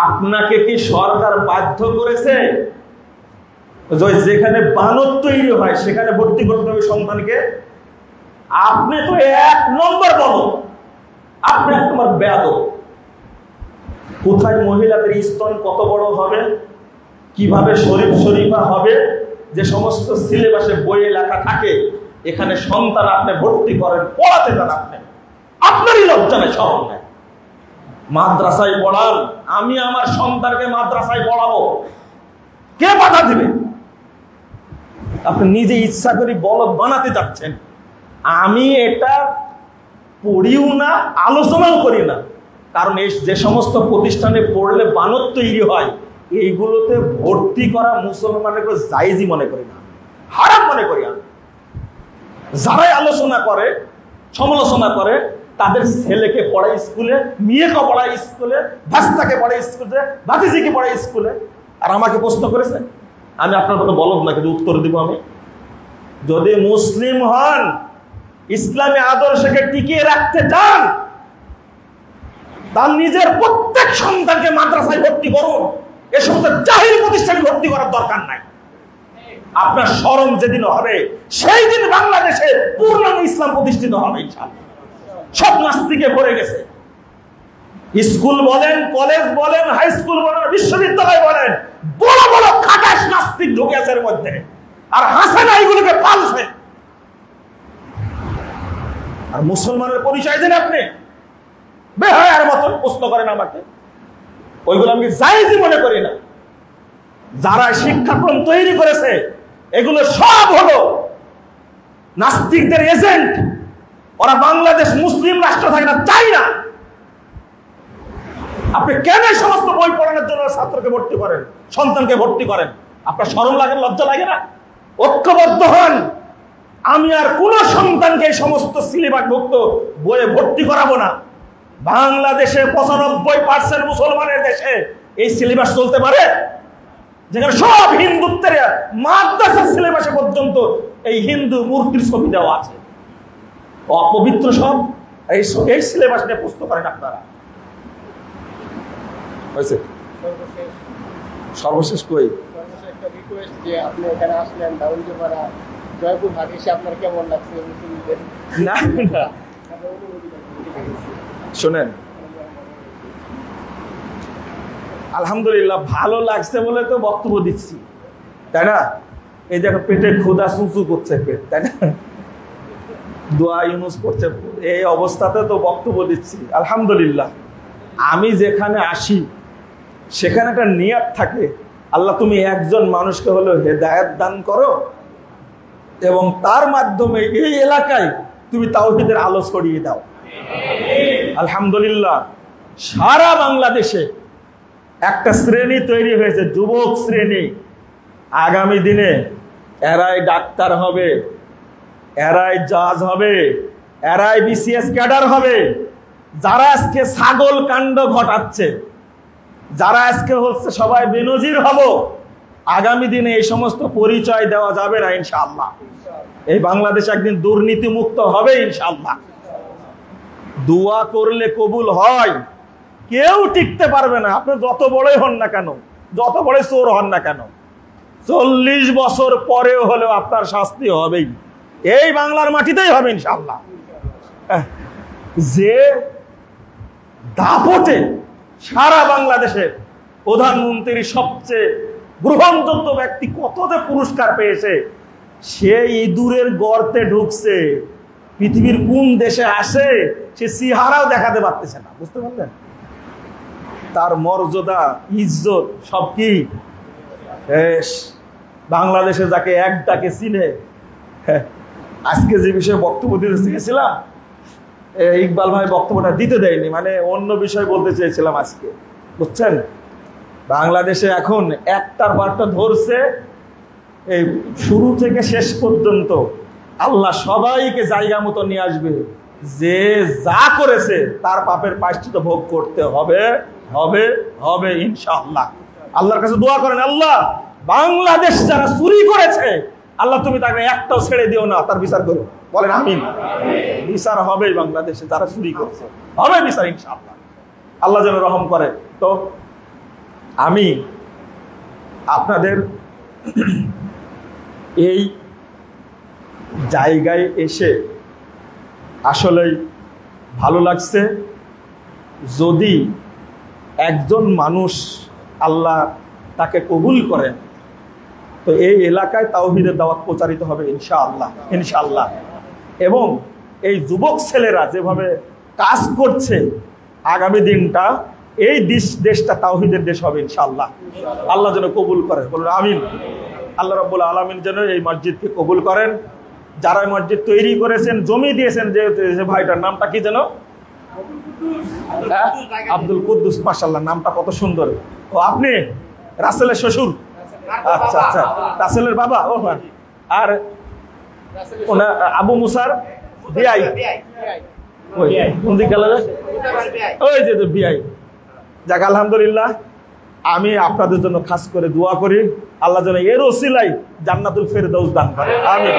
Speaker 1: আপনাকে কি সরকার বাধ্য করেছে যেখানে বানর তৈরি হয় সেখানে ভর্তি করতে হবে সন্তানকে? আপনি তো এক নম্বর বলো, আপনি এক নম্বর বেয়াদব। কোথায় মহিলাদের স্তন কত বড় হবে, কিভাবে শরীফ শরীফা হবে, যে সমস্ত সিলেবাসে বইয়ে লেখা থাকে, এখানে সন্তান আপনি ভর্তি করেন, পড়াতে চান আপনি, আপনারই লজ্জা নেই, শরম নেই। মাদ্রাসায় পড়ান, আমি আমার সন্তানকে মাদ্রাসায় পড়াবো, কে বাধা দিবে? আপনি নিজে ইচ্ছা করে বলদ বানাতে যাচ্ছেন। আমি এটা পড়িও না, আলোচনাও করি না, কারণ এই যে সমস্ত প্রতিষ্ঠানে পড়লে বানর তৈরি হয় এইগুলোতে ভর্তি করা মুসলমানের জায়েজই মনে করি না, হারাম মনে করি আমি। যারাই আলোচনা করে, সমালোচনা করে, তাদের ছেলেকে পড়ায় স্কুলে, মেয়েকে পড়ায় স্কুলে, ভাস্তাকে পড়ায় স্কুলে, ভাতিজিকে পড়ায় স্কুলে, আর আমাকে প্রশ্ন করেছেন। আমি আপনার কথা বলব না, কিন্তু উত্তর দিব আমি। যদি মুসলিম হন, ইসলামী আদর্শকে টিকিয়ে রাখতে চান, তার নিজের প্রত্যেক সন্তানকে মাদ্রাসায় ভর্তি করুন। এ সমস্ত জাহিল প্রতিষ্ঠানে ভর্তি করার দরকার নাই। আপনার শরম যেদিন হবে সেই দিন বাংলাদেশে পূর্ণাঙ্গ ইসলাম প্রতিষ্ঠিত হবে ইনশাআল্লাহ। সব নাস্তিকে ভরে গেছে, স্কুল বলেন, কলেজ বলেন, হাই স্কুল বলেন, বিশ্ববিদ্যালয় বলেন, বড় বড় খাটাস নাস্তিক ঢুকে আছে এর মধ্যে, আর হাসানা এইগুলোকে পালছে। আর মুসলমানের পরিচয় দেন আপনি বেহায়ার মতন প্রশ্ন করেন আমাকে, ওইগুলো আমি জায়েজই মনে করি না। যারা শিক্ষাক্রম তৈরি করেছে এগুলো সব হলো নাস্তিকদের এজেন্ট। ওরা বাংলাদেশ মুসলিম রাষ্ট্র থাকে না, চাই না। আপনি কেন সমস্ত বই পড়ানোর জন্য ছাত্রকে ভর্তি করেন, সন্তানকে ভর্তি করেন? আপনার শরম লাগে, লজ্জা লাগে না? ঐক্যবদ্ধ হন। আমি আর কোন সন্তানকে এই সমস্ত সিলেবাসভুক্ত বইয়ে ভর্তি করাবো না। বাংলাদেশে 95% মুসলমানের দেশে এই সিলেবাস চলতে পারে, যেখানে সব হিন্দুত্বের মাদ্রাসার সিলেবাসে পর্যন্ত এই হিন্দু মূর্তির ছবি দেওয়া আছে, অপবিত্র সব। এই সিলেবাস নিয়ে প্রশ্ন করেন আপনারা। হয়েছে সর্বশেষ কই
Speaker 2: একটা রিকোয়েস্ট যে আপনি এখানে আসলেন, দাউলজোপাড়া জয়পুর হাট এসে আপনার কেমন লাগছে?
Speaker 1: না না শোনেন, আলহামদুলিল্লাহ ভালো লাগছে বলে তো বক্তব্য দিচ্ছি, তাই না? এই দেখো পেটের ক্ষুধা চুচু করছে পেট, তাই না? দোয়া ইউনুস করছে, এই অবস্থাতে তো বক্তব্য দিচ্ছি। আলহামদুলিল্লাহ আমি যেখানে আসি সেখানে একটা নিয়াত থাকে, আল্লাহ তুমি একজন মানুষকে হলো হেদায়েত দান করো এবং তার মাধ্যমে এই এলাকায় তুমি তাওহীদের আলো ছড়িয়ে দাও। আলহামদুলিল্লাহ সারা বাংলাদেশে একটা শ্রেণী তৈরি হয়েছে, যুবক শ্রেণী। আগামী দিনে এরাই ডাক্তার হবে, এরাই জাজ হবে, এরাই বিসিএস ক্যাডার হবে। যারা আজকে ছাগল কাণ্ড ঘটাচ্ছে, যারা আজকে হচ্ছে সবাই বেনজির হব, আগামী দিনে এই সমস্ত পরিচয় দেওয়া যাবে না ইনশাআল্লাহ। এই বাংলাদেশ একদিন দুর্নীতি মুক্ত হবে ইনশাআল্লাহ। দোয়া করলে কবুল হয়, কেউ টিকতে পারবে না। আপনি যত বড়ই হন না কেন, যত বড় চোর হন না কেন, 40 বছর পরেও হলেও আপনার শাস্তি হবেই। এই বাংলার মাটিতেই হবে ইনশাআল্লাহ। যে দাপটে সারা বাংলাদেশের প্রধানমন্ত্রীর সবচেয়ে গ্রহণযোগ্য ব্যক্তি কততে পুরস্কার পেয়েছে, সে ইঁদুরের গর্তে ঢুকছে, পৃথিবীর কোন দেশে আসে সে সিহারাও দেখাতে পারতেছে না। বুঝতে পারলেন? তার মর্যাদা ইজ্জত সব কি বাংলাদেশে যাকে এক ডাকে চিনে। আজকে যে বিষয়ে বক্তব্য দিতে চেয়েছিলাম, ইকবাল ভাই বক্তব্যটা দিতে দেয়নি, মানে অন্য বিষয় বলতে চেয়েছিলাম আজকে। বুঝছেন, বাংলাদেশে এখন একটার বারটা ধরছে, এই শুরু থেকে শেষ পর্যন্ত আল্লাহ সবাইকে জায়গা মতো নিয়ে আসবে। যে যা করেছে তার পাপের প্রায়শ্চিত্ত ভোগ করতে হবে হবে হবে ইনশাআল্লাহ। আল্লাহর কাছে দোয়া করেন, আল্লাহ বাংলাদেশ যারা চুরি করেছে, আল্লাহ তুমি তাকে একটাও ছেড়ে দিও না, তার বিচার করো। বলেন আমিন। বিচার হবে বাংলাদেশে, যারা চুরি করছে হবে বিচার ইনশাআল্লাহ। আল্লাহ যেন রহম করে। তো আমি আপনাদের এই জায়গায় এসে আসলেই ভালো লাগছে। যদি একজন মানুষ আল্লাহ তাকে কবুল করেন, তো এই এলাকায় তাওহীদের দাওয়াত প্রচারিত হবে ইনশাআল্লাহ ইনশাআল্লাহ। এবং এই যুবক ছেলেরা যেভাবে কাজ করছে, আগামী দিনটা এই দেশটা তাওহীদের দেশ হবে ইনশাআল্লাহ। আল্লাহ যেন কবুল করেন, বলুন আমিন। আল্লাহ রাব্বুল আলামিন যেন এই মসজিদকে কবুল করেন। যারা মসজিদ তৈরি করেছেন, জমি দিয়েছেন, যে ভাইটার নামটা কি যেন, আব্দুল কুদ্দুস, মাশাআল্লাহ নামটা কত সুন্দর। ও আপনি রাসেলের শ্বশুর? আচ্ছা আচ্ছা, রাসেলের বাবা। ও আর ওনার আবু মুসার বিআই, ওই কোন দিক গেল, ওই যে বিআই। যাক আলহামদুলিল্লাহ, আমি আপনাদের জন্য খাস করে দোয়া করি, আল্লাহ যেন এর ওসিলাই জান্নাতুল ফেরদাউস দান করে। আমিন।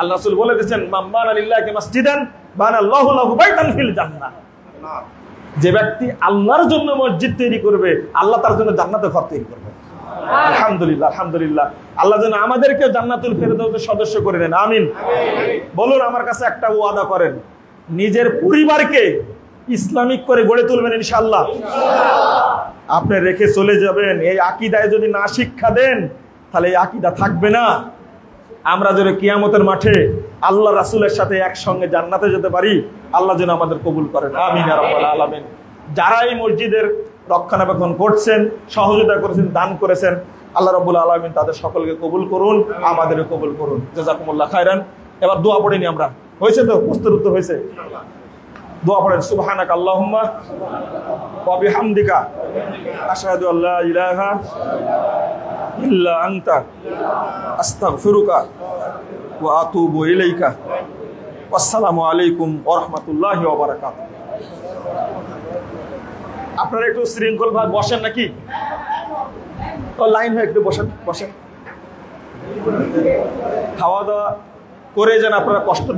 Speaker 1: আল্লাহ রাসূল বলে দিয়েছেন, মান বানা লিল্লাহি মাসজিদান বানাল্লাহু লাহু বাইতান ফিল জান্নাহ। যে ব্যক্তি আল্লাহর জন্য মসজিদ তৈরি করবে, আল্লাহ তার জন্য জান্নাতে ঘর তৈরি করবে। আলহামদুলিল্লাহ আলহামদুলিল্লাহ। আল্লাহ যেন আমাদেরকে জান্নাতুল ফেরদাউসের সদস্য করে দেন। আমিন। বলুন আমার কাছে একটা ওয়াদা করেন, নিজের পরিবারকে ইসলামিক করে গড়ে তুলবেন ইনশাআল্লাহ। আপনি রেখে চলে যাবেন, এই আকীদায় যদি না শিক্ষা দেন তাহলে এই আকীদা থাকবে না। আমরা যেন কিয়ামতের মাঠে আল্লাহ রাসূলের সাথে একসঙ্গে জান্নাতে যেতে পারি, আল্লাহ যেন আমাদের কবুল করেন। আমিন ইয়া রাব্বাল আলামিন। যারা এই মসজিদের রক্ষণাবেক্ষণ করছেন, সহযোগিতা করেছেন, দান করেছেন, আল্লাহ রাব্বুল আলামিন তাদের সকলকে কবুল করুন, আমাদেরও কবুল করুন। জাযাকুমুল্লাহ খায়রান। এবার দোয়া পড়ে নি আমরা, হয়েছে তো? প্রস্তুত হয়েছে? দোয়া পড়েন। সুবহানাকা আল্লাহুম্মা ওয়া বিহামদিকা আশহাদু আল্লা ইলাহা ইল্লা আনতা আস্তাগফিরুকা ওয়া আতুবু ইলাইকা। আসসালামু আলাইকুম ওয়া রাহমাতুল্লাহি ওয়া বারাকাতুহু। আপনারা একটু শৃঙ্খল ভাবে বসেন নাকি? তো লাইন হয়ে একটু বসেন বসেন। খাওয়া দাওয়া করে যেন আপনারা কষ্ট